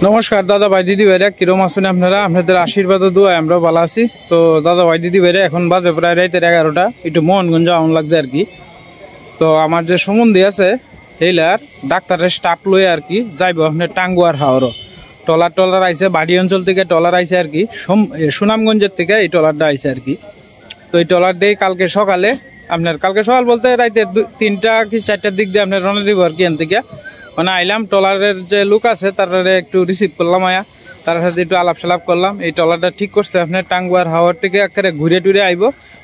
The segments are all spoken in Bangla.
নমস্কার দাদা ভাই দিদি ভাইরা, কিরম আছেন আপনারা? আপনাদের আশীর্বাদ ও দোয়ায় আমরা ভালো আছি। তো দাদা ভাই দিদি ভাইরা, এখন বাজে প্রায় রাতের 11টা, একটু মোহনগঞ্জ আউন লাগছে আর কি। তো আমার যে সম্বন্ধী আছে এইলার ডাক্তারের স্টাফ লয়ে আর কি যাইব আপনার টাঙ্গুয়ার হাওড়। টলার আইছে, বাড়ি অঞ্চল থেকে টলার আইছে আর কি, সুনামগঞ্জের থেকে এই টলারটা আইছে আর কি। তো এই টলার দিয়ে কালকে সকালে আপনার, কালকে সকাল বলতে রাইতে 3টা কি 4টার দিক দিয়ে আপনার রওনা দিব আর কি। এখান থেকে মানে আইলাম, টলারের যে লোক আছে তারা একটু রিসিভ করলাম, তার সাথে একটু আলাপ সালাপ করলাম। এই টলারটা ঠিক করছে আপনার টাঙ্গুয়ার হাওয়ার থেকে একেবারে ঘুরে টুরে আইব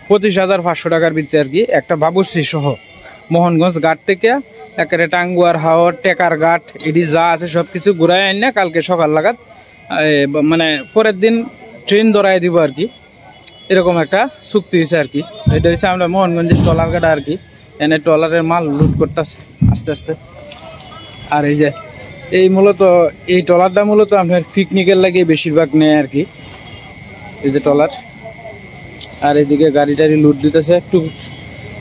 25,500 টাকার ভিতরে আর কি, একটা বাবুশ্রী সহ মোহনগঞ্জ ঘাট থেকে একেবারে টাঙ্গুয়ার হাওয়ার টেকার ঘাট এটি যা আছে সবকিছু ঘুরাই আইন না কালকে সকাল লাগাত, মানে পরের দিন ট্রেন ধরাই দিব আর কি। এরকম একটা চুক্তি হয়েছে আর কি। এটা হচ্ছে আমরা মোহনগঞ্জের টলার ঘাটা আর কি, এনে টলারের মাল লুট করতেছে আস্তে আস্তে। আর এই যে এই মূলত এই ট্রলারটা মূলত আপনার পিকনিকের লাগে বেশিরভাগ নেয় আর কি, এই যে ট্রলার। আর এদিকে গাড়ি টাড়ি লুট দিতেছে, একটু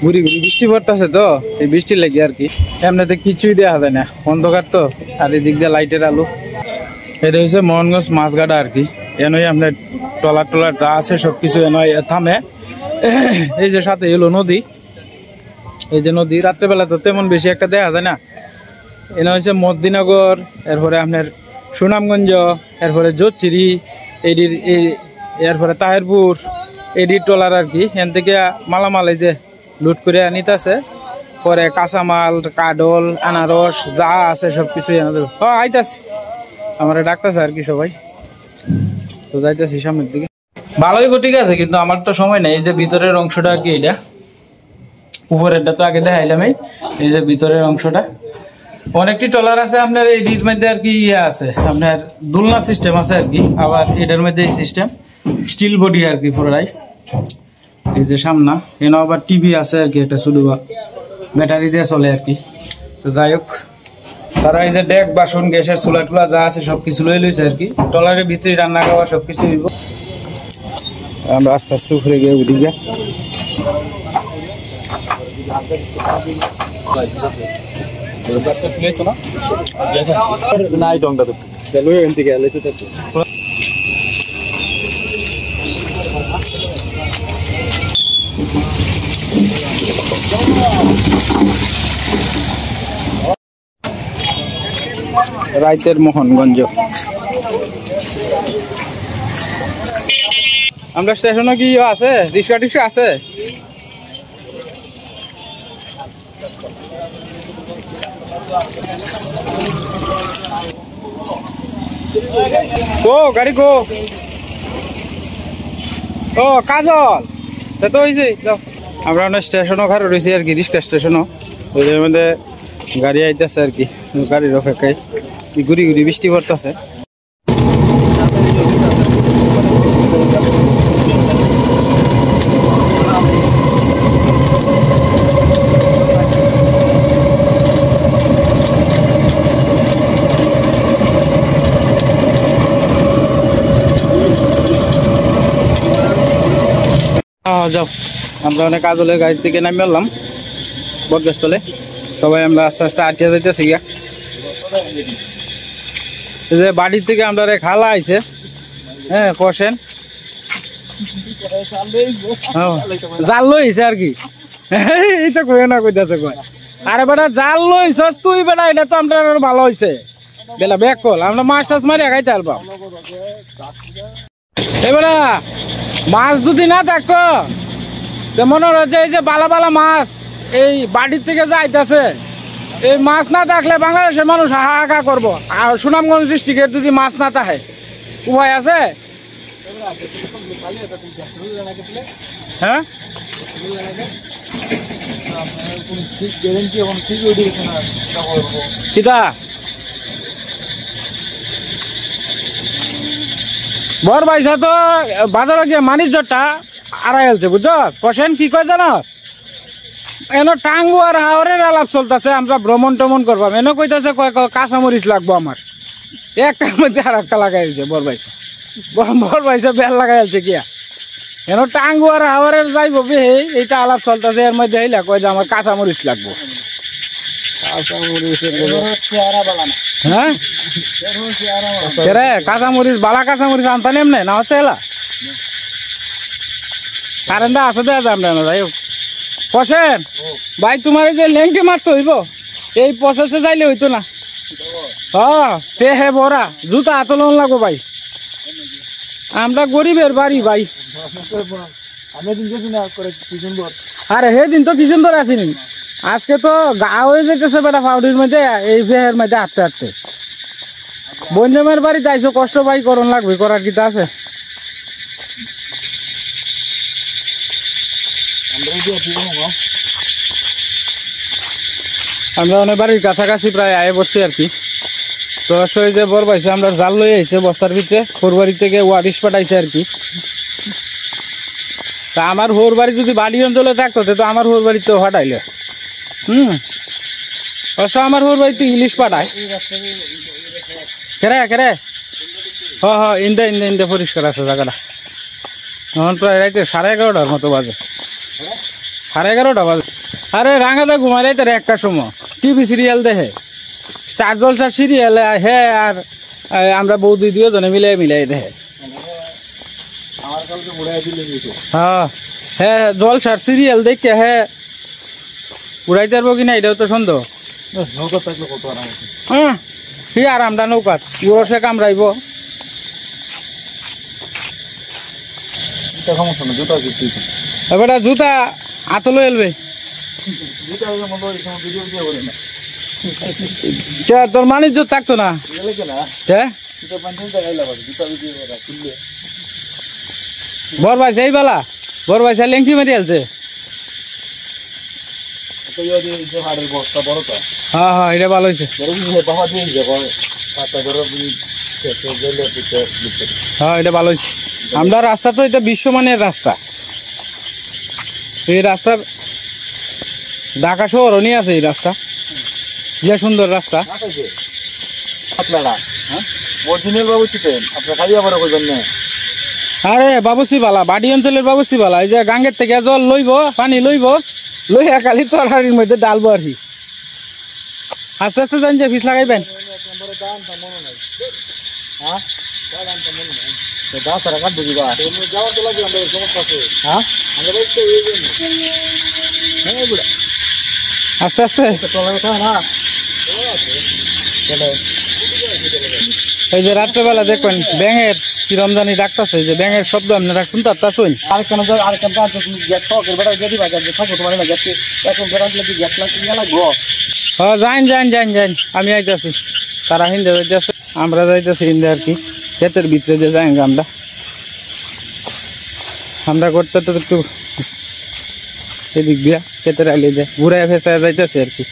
ঘুরি বৃষ্টি পড়তেছে তো এই বৃষ্টির লাগে আর কি। এমনিতে কিছুই দেওয়া যায় না, অন্ধকার তো। আর এদিক দিয়ে লাইটের আলো। এটা হচ্ছে মোহনগঞ্জ মাছঘাটা আর কি। এনই আপনার ট্রলার যা আছে সবকিছু এনই থামে। এই যে সাথে এলো নদী, এই যে নদী রাত্রেবেলা তো তেমন বেশি একটা দেখা যায় না। এনে হচ্ছে মদিনগর, এরপরে আপনার সুনামগঞ্জ, এরপরে জোচ্চিরি, এরপরে তাহেরপুর এডির ট্রলার আর কি। এখান থেকে মালামাল এই যে লুট করে নিতেছে, পরে কাঁচামাল কাডল আনারস যা আছে সবকিছু আইতাছে। আমার ডাকতেছে আর কি সবাই, তো যাইতেছি সামনের দিকে। ভালোই ঠিক আছে, কিন্তু আমার তো সময় নেই। এই যে ভিতরের অংশটা আর কি, এটা উপরেরটা তো আগে দেখাইলাম। এই যে ভিতরের অংশটা অনেকটি ট্রলার আছে আপনার এই ডিজ মধ্যে আর কি, ইয়ে আছে আপনার দুলনা সিস্টেম আছে আর কি। আবার এটার মধ্যে এই সিস্টেম স্টিল বডি আর কি পুরোটাই। এই যে সামনা এনে আবার টিভি আছে আর কি, একটা শুধু ব্যাটারি দিয়ে চলে আর কি। তো যাই হোক, তারা এই যে ডেক বাসন গ্যাসের চুলা টুলা যা আছে সবকিছু লয়ে লইছে আর কি। ট্রলারের ভিতরে রান্না খাওয়া সবকিছু হইব। আমরা আস্তে আস্তে উপরে গিয়ে উঠি গিয়া রাইতের মোহনগঞ্জ। আমরা স্টেশনে কি আছে, রিক্সা টিক্সা আছে? কো গাড়ি কো? ও কাজল তো হয়েছে। আমরা স্টেশনও খারাপ রয়েছি আর কি, রিক্সা স্টেশনও। ওই মধ্যে গাড়ি আইতেছে আর কি, গাড়ির অপেক্ষায় ঘুরি বৃষ্টি পড়তেছে। যাও, আমরা অনেক কাজলের গাড়ি থেকে নামে এলাম বটগাছতলে। সবাই আমরা আস্তে আস্তে আটিয়া যাইতেছি গিয়া। এই যে বাড়ির থেকে আমরা খালা আইছে, হ্যাঁ কষেন জাল লইছে আর কি। এই তো কই না কইতাছে কয়, আরে বেটা জাল লইছস তুই বেটা, এটা তো আমরা ভালো হইছে বেলা ব্যাক কল, আমরা মাছ টাছ মারিয়া খাইতে পারবাম। এই বেটা মাছ যদি না থাকতো মনে হচ্ছে এই যে বালা বালা মাছ এই বাড়ির থেকে যাইতেছে, এই মাছ না থাকলে বাংলাদেশের মানুষ হাহাকা করবো। আর সুনামগঞ্জ ডিস্ট্রিক্টের যদি মাছ না থাকে উপায় আছে? হ্যাঁ কিতা বর পাইসা তো বাজারে গিয়ে মানিজ্যটা আড়াই হলছে বুঝছ। কষেন কি কয় জানো, এনো টাঙ্গুয়ার হাওরের আলাপ চলতেছে, আমরা ভ্রমণ টমন করবাম। এনো কইতাছে কাঁচামরিচ লাগবো আমার, একটার মধ্যে আর একটা লাগাইছে বর পাইসা বেল লাগাইছে কিয়া। এনো টাঙ্গুয়ার হাওরের যাইব বে, এইটা আলাপ চলতেছে। এর মধ্যে হইলা কয় যে আমার কাঁচামরিচ লাগবো। কাঁচামরিচ চেহারা বালা না। হ্যাঁ কাঁচামরিচ বালা কাঁচামরিচ আনতানি এমনি না হচ্ছে এলা কারেন্টটা আছে দেয়া যাবে না যাই হোক পশেন ভাই তোমার এই যে লেংটি মারতে হইব এই প্রসেসে যাইলে হইতো না হ্যাঁ পে হে বড়া জুতা হাতে লোন লাগবো ভাই আমরা গরিবের বাড়ি ভাই আরে হে দিন তো কি সুন্দর আসিনি আজকে তো গা হয়ে যেতেছে বেটা পাউডির মধ্যে এই ফেহের মধ্যে হাঁটতে হাঁটতে বঞ্জমের বাড়িতে আইসো কষ্ট ভাই করন লাগবে করার কিতা আছে আমরা অনেক বাড়ির কাছাকাছি প্রায় আয়ে বসছি আর কি তো আসলে যে বর পাইছে আমরা জাল লই আইছে বস্তার ভিতরে ফোরবাড়ি থেকে ওয়ারিশ পাঠাইছে আর কি তা আমার হোর বাড়ি যদি বাড়ি অঞ্চলে থাকতো তো আমার হোর বাড়িতেও ফাটাইলে অবশ্য আমার হোর বাড়িতে ইলিশ পাঠায় কেরে কেরে হ হ ইন্দা ইন্দা ইন্দা পরিষ্কার আছে জায়গাটা এখন প্রায় রাইতে 11:30টার মতো বাজে 11:30 বাজে আরে রাঙাদা ঘুমাই রাইতে একটা সময় টিভি সিরিয়াল দেখে স্টার জলসার সিরিয়াল হে আর আমরা বৌদি দিও জনে মিলাই মিলাই দেখে হ্যাঁ হ্যাঁ জলসার সিরিয়াল দেখে হ্যাঁ উড়াইতে পারবো কিনা এটাও তো সন্দেহ হ্যাঁ কি আরামটা নৌকাত উড়সে কামড়াইব এবারে জুতা আতলো এলবে তোর মানিজ্য থাকতো না বর ভাই সেই বেলা বর ভাই সাই লেংটি মারি আলছে হ্যাঁ হ্যাঁ এটা ভালো হয়েছে হ্যাঁ এটা ভালো হয়েছে আমরা রাস্তা তো এটা বিশ্বমানের রাস্তা এই রাস্তার ঢাকা শহরও নিয়ে আছে এই রাস্তা যে সুন্দর রাস্তা আরে বাবুসি বালা বাড়ি অঞ্চলের বাবুসি বালা এই যে গাঙ্গের থেকে জল লইব পানি লইব লইয়া খালি তরকারির মধ্যে ডালবো আর কি আস্তে আস্তে জান যে ফিস লাগাইবেন আস্তে আস্তে এই যে রাত্রেবেলা দেখবেন ব্যাঙের কি রমজানি ডাকতেছে যে ব্যাঙের শব্দ আপনারা শুনতে পাচ্ছেন হ্যাঁ যাইন যাইন যাইন যাইন আমি আইতাছি তারা হিন্দে যাইতেছে আমরা যাইতেছি হিন্দে আর কি ক্ষেতের ভিতরে যে যাই আমরা করতে তো একটু এদিক দিয়া ক্ষেতের আইলে যায় ঘুরাই ফেসা যাইতেছে আর কি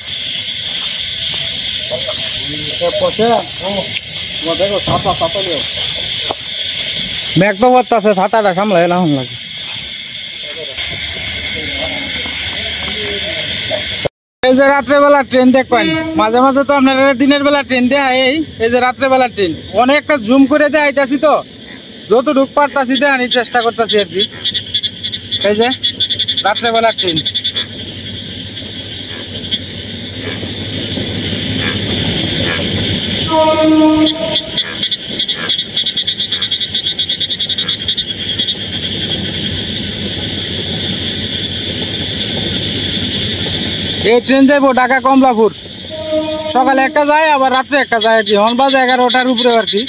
মেঘ তো পড়তেছে ছাতাটা সামলাই এলাম লাগে এই যে রাত্রেবেলা ট্রেন দেখবেন মাঝে মাঝে তো আপনারা দিনের বেলা ট্রেন দেয় এই যে রাত্রেবেলা ট্রেন অনেকটা জুম করে দেয় আইতাছি তো যতটুক পারতাছি দেখানি চেষ্টা করতেছি আর কি এই যে রাত্রেবেলা ট্রেন এই ট্রেন যাইবো ঢাকা কমলাপুর সকালে একটা যায় আবার রাত্রে একটা যায় আর কি এখন বাজে 11টার উপরে আর কি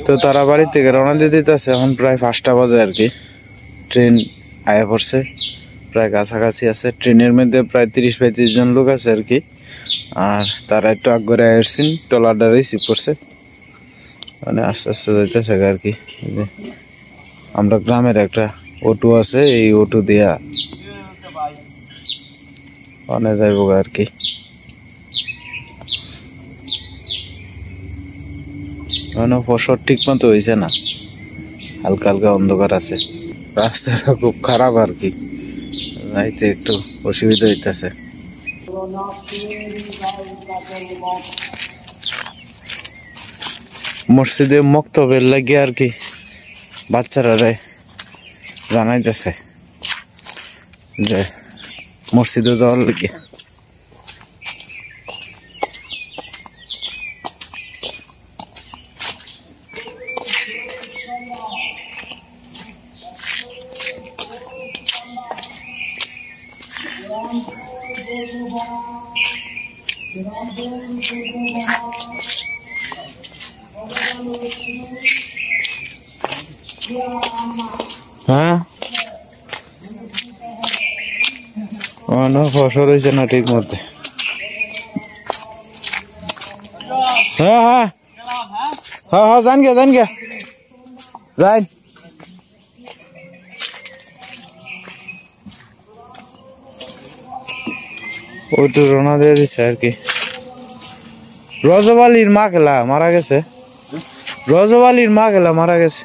তো তারা বাড়ি থেকে রওনা দিয়ে দিতেছে এখন প্রায় 5টা বাজে আর কি ট্রেন আয়া পড়ছে প্রায় কাছাকাছি আছে ট্রেনের মধ্যে প্রায় 30-35 জন লোক আছে আর কি আর তারা একটু আগ করে আসছেন ট্রলারটা রিসিভ করছে মানে আস্তে আস্তে যাইতেছে আর কি আমরা গ্রামের একটা অটো আছে এই অটো দিয়া অনেক যাইব আর কি ফসল ঠিক মতো হয়েছে না হালকা হালকা অন্ধকার আছে রাস্তাটা খুব খারাপ আর কি যাইতে একটু অসুবিধা হইতেছে মসজিদে মক্তবের লাগে আর কি বাচ্চারা জানাইতেছে যে মসজিদে যাওয়ার লাগে হ্যাঁ ফসল হয়েছে না ঠিক মতো। হ্যাঁ হ্যাঁ হ্যাঁ হ্যাঁ জান গে যাই ওইটু রওনা দিয়ে দিচ্ছে আর কি। রজবালির মা খেলা মারা গেছে, রজবালির মা খেলা মারা গেছে।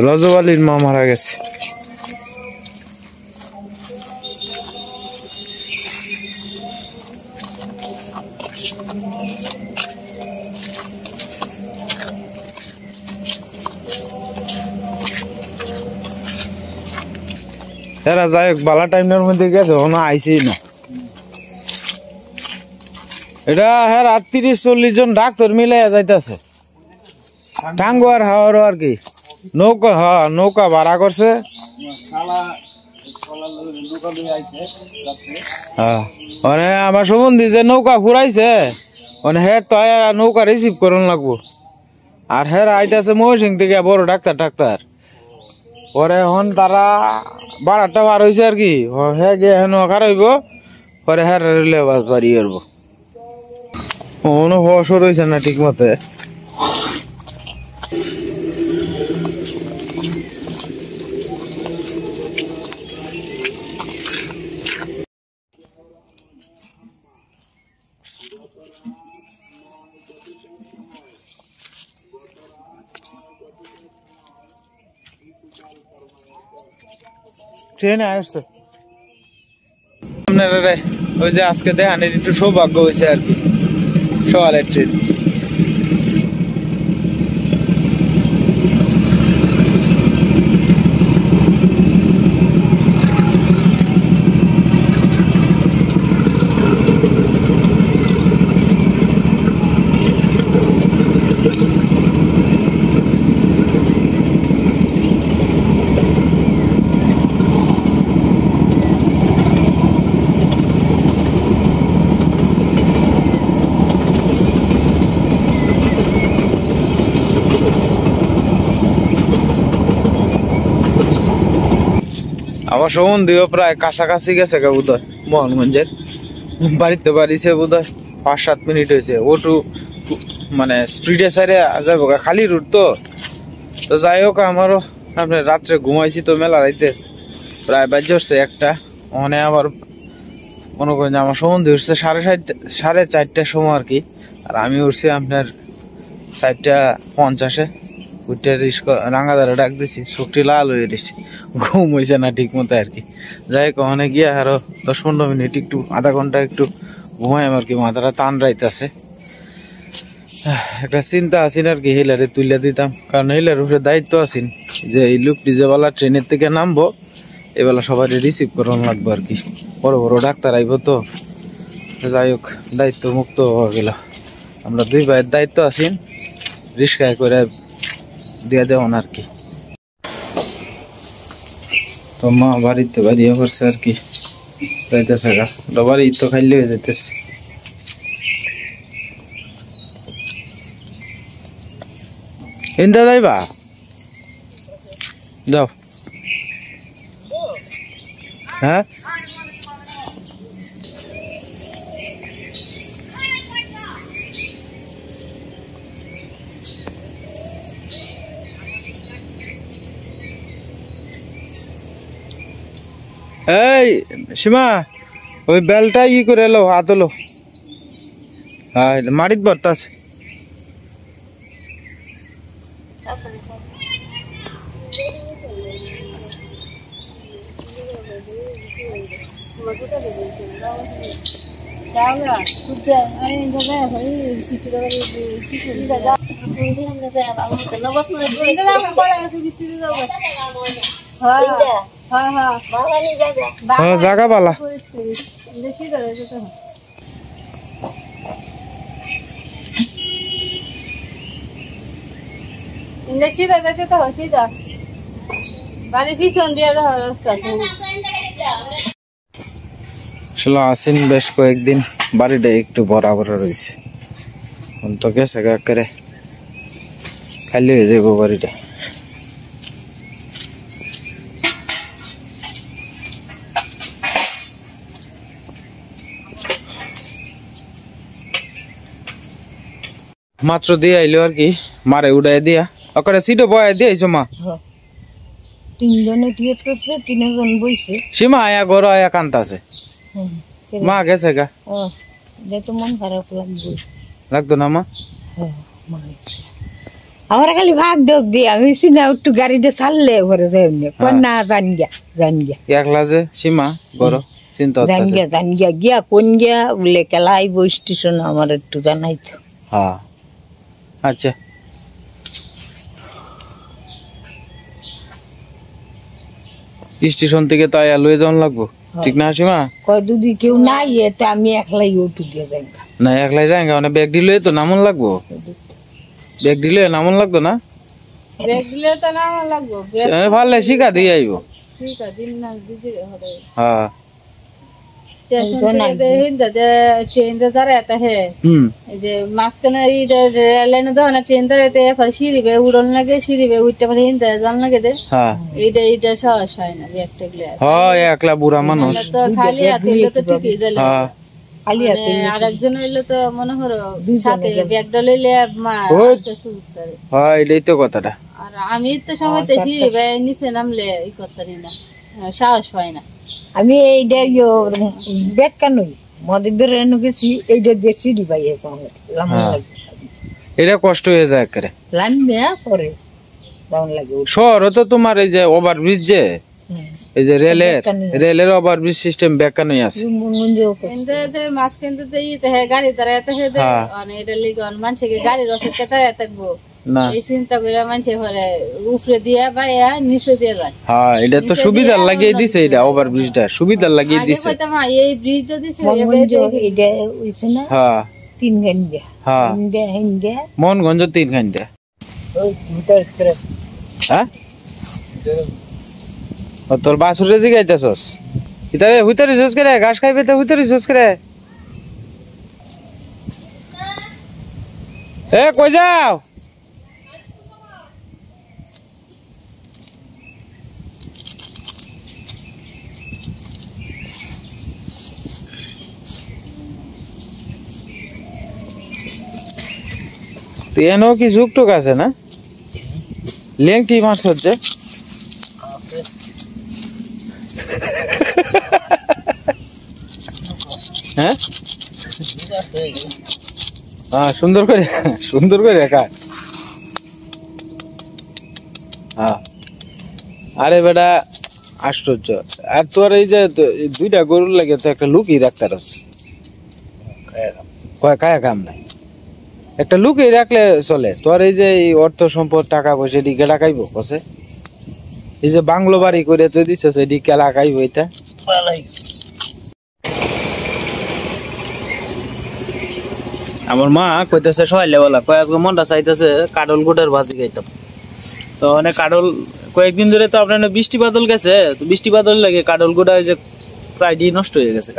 রজবালির মা মারা গেছে। এরা যাই হোক বালা টাইমের মধ্যে গেছে না আইসেই না। এটা হ্যাঁ 30-40 জন ডাক্তার মিলে যাইতেছে টাঙ্গুয়ার হাওয়ারও আর কি। নৌকা হ্যাঁ নৌকা ভাড়া করছে। হ্যাঁ মানে আমার সম্বন্ধে যে নৌকা ঘুরাইছে মানে হ্যাঁ তো নৌকা রিসিভ করুন লাগবো। আর হ্যাঁ আইতেছে ময়ূরসিং থেকে বড় ডাক্তার পরে এখন তারা 12টা বার হয়েছে আর কি। হ্যাঁ গিয়ে হেন খার হইব পরে হ্যাঁ রেলে বাস বাড়ি করবো। কোনো ফসল হয়েছে না ঠিক মতে। ট্রেনে আসছে আপনারা ওই যে আজকে দেখানের একটু সৌভাগ্য হয়েছে আর কি সকালের ট্রেন। আমার সম্বন্ধীয় প্রায় কাছাকাছি গেছে বোধহয় মোহনগঞ্জের বাড়িতে বাড়িছে বোধহয় 5-7 মিনিট হয়েছে। ওটু মানে স্পিডে সাইডে যাবো খালি রুট তো যাই হোক আমারও আপনার রাত্রে ঘুমাইছি তো মেলা রাইতে প্রায় বাজে হচ্ছে 1টা। ওখানে আবার মনে করেন যে আমার সম্বন্ধে উঠছে 4:30টার সময় আর কি। আর আমি উঠছি আপনার 4:50-এ উঠে রাঙাদারে ডাক দিছি চোখটি লাল হয়ে দিচ্ছি ঘুম হয়েছে না ঠিক মতো আর কি। যাই হোক ওখানে গিয়ে আরো 10-15 মিনিট একটু আধা ঘন্টা একটু ঘুমাই আর কি মাথাটা টান রাইতেছে। একটা চিন্তা আছেন আর কি হিলারে তুলে দিতাম কারণ হিলার উপরে দায়িত্ব আছেন যে এই লোকটি যে বেলা ট্রেনের থেকে নামবো এবেলা সবাই রিসিভ করানো লাগবো আর কি। বড় বড় ডাক্তার আইব তো যাই হোক দায়িত্ব মুক্ত হয়ে গেল। আমরা 2 ভাইয়ের দায়িত্ব আছেন রিস্কায় করে দিয়ে দেওয়ান আর কি। তো মা বাড়িতে বাড়িয়ে করছে আর কি যাইতেছে গা বাড়ি তো খাইলে হয়ে যাইতেছে। ইন্দা যাইবা যাও হ্যাঁ এই সীমা ওই বেলটা ই করে এলো হাত হলো হ্যাঁ মাটিত ভরতা আছে। জায়গা পালা ইন্দে সিধা যাইতে তো সিধা বাড়ি পিছন দিয়ে রাস্তা আসলে আসেন বেশ কয়েকদিন বাড়িটা একটু বরাবর রয়েছে তো গেছে করে খালি হয়ে যাবো বাড়িটা মাত্র দিয়ে আইলো আর কি মারে উড়াই দিয়া ওখানে সিটও বয়া দিয়ে আইছো মা তিনজনে টিকেট করছে তিনজন বইছে সীমা আয়া ঘর আয়া কান্তাছে মা গেছে গা তো মন খারাপ লাগতো না মা আমার খালি ভাগ দোক দিয়ে আমি সিনা একটু গাড়িটা চাললে ঘরে যাই না জান গিয়া একলা যে সীমা বড় চিন্তা জান গিয়া কোন গিয়া বলে কেলা আইব স্টেশন আমার একটু জানাইতো হ্যাঁ আচ্ছা স্টেশন থেকে তো আয়া লয়ে যাওয়ান লাগবো ঠিক না সীমা কয় যদি কেউ নাই এতে আমি একলাই উঠু দিয়ে যাই না একলাই যাই মানে ব্যাগ দিলে তো নামন লাগবো ব্যাগ দিলে নামন লাগতো না ব্যাগ দিলে তো নামন লাগবো ভালো শিখা দিয়ে আইব শিখা দিন না দিদি হবে হ্যাঁ স্টেশন থেকে হিন্দে ট্রেন দাঁড়াতে হে এই যে মাঝখানে রেল লাইনে দাও না ট্রেন দাঁড়াতে সিঁড়িবে উড়ন লাগে সিঁড়িবে উঠতে পারে হিন্দে জান লাগে দে এইটা সাহস হয় না একটা গেলে একলা বুড়া মানুষ তো খালি হাতে তো ঠিকই যাবে খালি হাতে আরেকজন হইলে তো মনে করো সাথে ব্যাগটা লইলে মা হ্যাঁ এটাই তো কথাটা আর আমি তো সময়তে সিঁড়িবে নিচে নামলে ই করতে না সাহস হয় না আমি এইটা ব্যাগ কেনই মদের গেছি এইটা দিয়ে সিঁড়ি পাইয়েছে এটা কষ্ট হয়ে যায় করে লামবে পরে লাগে শহর তো তোমার এই যে ওভারব্রিজ যে এই যে রেলের ওভারব্রিজ সিস্টেম বেকানই আছে গাড়ি দাঁড়াতে এটা লিগন মানুষকে গাড়ির অপেক্ষা দাঁড়ায় থাকবো এই চিন্তা করে মানুষ ঘরে উপরে দিয়ে বাইয়া নিচে দিয়ে যায় হ্যাঁ এটা তো সুবিধার লাগিয়ে দিছে এটা ওভারব্রিজটা সুবিধার লাগিয়ে দিছে এই ব্রিজ যদি হ্যাঁ 3 ঘন্টা হ্যাঁ মোহনগঞ্জ 3 ঘন্টা হ্যাঁ তোর বাসুরে জিগাইতেছস ইতারে হুইতারে জোস করে ঘাস খাইবে তো হুইতারে জোস করে এ কই যাও তো এনো কি ঝুক টুক আছে না লেংটি মাছ হচ্ছে হ্যাঁ সুন্দর করে রেখা হ্যাঁ আরে বেটা আশ্চর্য আর তোর এই যে দুইটা গরুর লাগে তো একটা লুকিয়ে রাখতে পারস কায়া কাম নাই একটা লুকিয়ে রাখলে চলে তোর এই যে অর্থ সম্পদ টাকা পয়সা এদিকে ডাকাইব বসে এই যে বাংলো বাড়ি করে তুই দিচ্ছ এদিকে লাগাইব এটা আমার মা কইতেছে সহাইলে বলা কয়েকজন মনটা চাইতেছে কাডল গুড়ের ভাজি খাইতাম তো অনেক কাডল কয়েকদিন ধরে তো আপনার বৃষ্টি বাদল গেছে তো বৃষ্টি বাদল লাগে কাডল গুড়া যে প্রায় দিয়ে নষ্ট হয়ে গেছে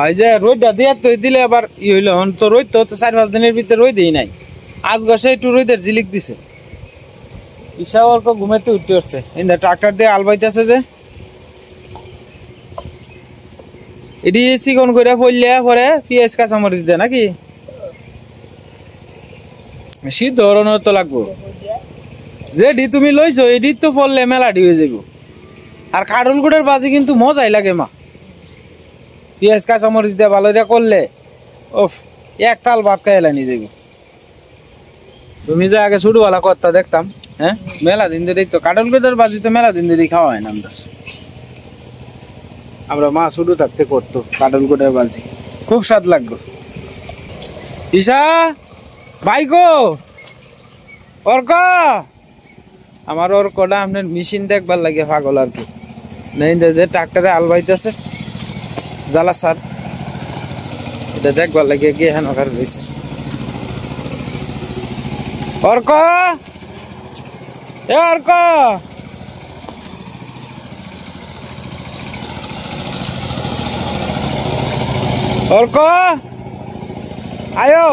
এই যে রোদটা দিয়ে তো দিলে আবার ই হইলো তো রোদ তো 4-5 দিনের ভিতরে রোদ দেই নাই আজ গসে একটু রোদের ঝিলিক দিছে ঈশা অল্প ঘুমাইতে উঠতে উঠছে ইন্দা ট্রাক্টর দিয়ে আলবাইতেছে যে এটি চিকন করে পড়লে পরে পেঁয়াজ কাঁচামরিচ দেয় নাকি শীত ধরনের তো লাগবো যেডি তুমি লইছো এডি তো পড়লে মেলাডি হয়ে যাব আর কাডল গুড়ের বাজি কিন্তু মজাই লাগে মা পেঁয়াজ কাঁচামরিচ দিয়ে ভালো দিয়ে করলে ওফ এক তাল ভাত খাইলা নিয়ে যাবো তুমি যে আগে ছোটবেলা করতা দেখতাম হ্যাঁ মেলা দিন ধরেই তো কাডল গুড়ের বাজি তো মেলা দিন ধরেই খাওয়া হয় না আমরা মা শুধু থাকতে করতো কাডল গুড়ের বাজি খুব স্বাদ লাগতো ঈশা ভাইগো অর্ক আমার অর্কটা আপনার মেশিন দেখবার লাগে পাগল আর কি নেই যে ট্রাক্টরে আলবাইতেছে জ্বালা সার এটা দেখবার লাগে গিয়ে হেন রয়েছে অর্ক এ অর্ক অর্ক আয়ো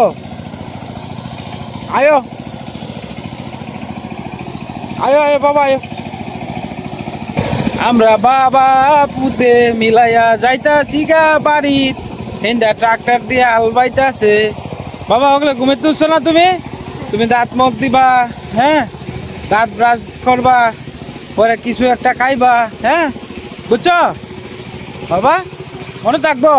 আয়ো আয়ো আয়ো বাবা আয়ো আমরা বাবা পুতে মিলাইয়া যাইতাছি গা বাড়িত হেন্দা ট্রাক্টর দিয়ে হাল বাইতাছে বাবা ওগুলো ঘুমে তুলছো না তুমি তুমি দাঁত মুখ দিবা হ্যাঁ দাঁত ব্রাশ করবা পরে কিছু একটা খাইবা হ্যাঁ বুঝছো বাবা মনে থাকবো।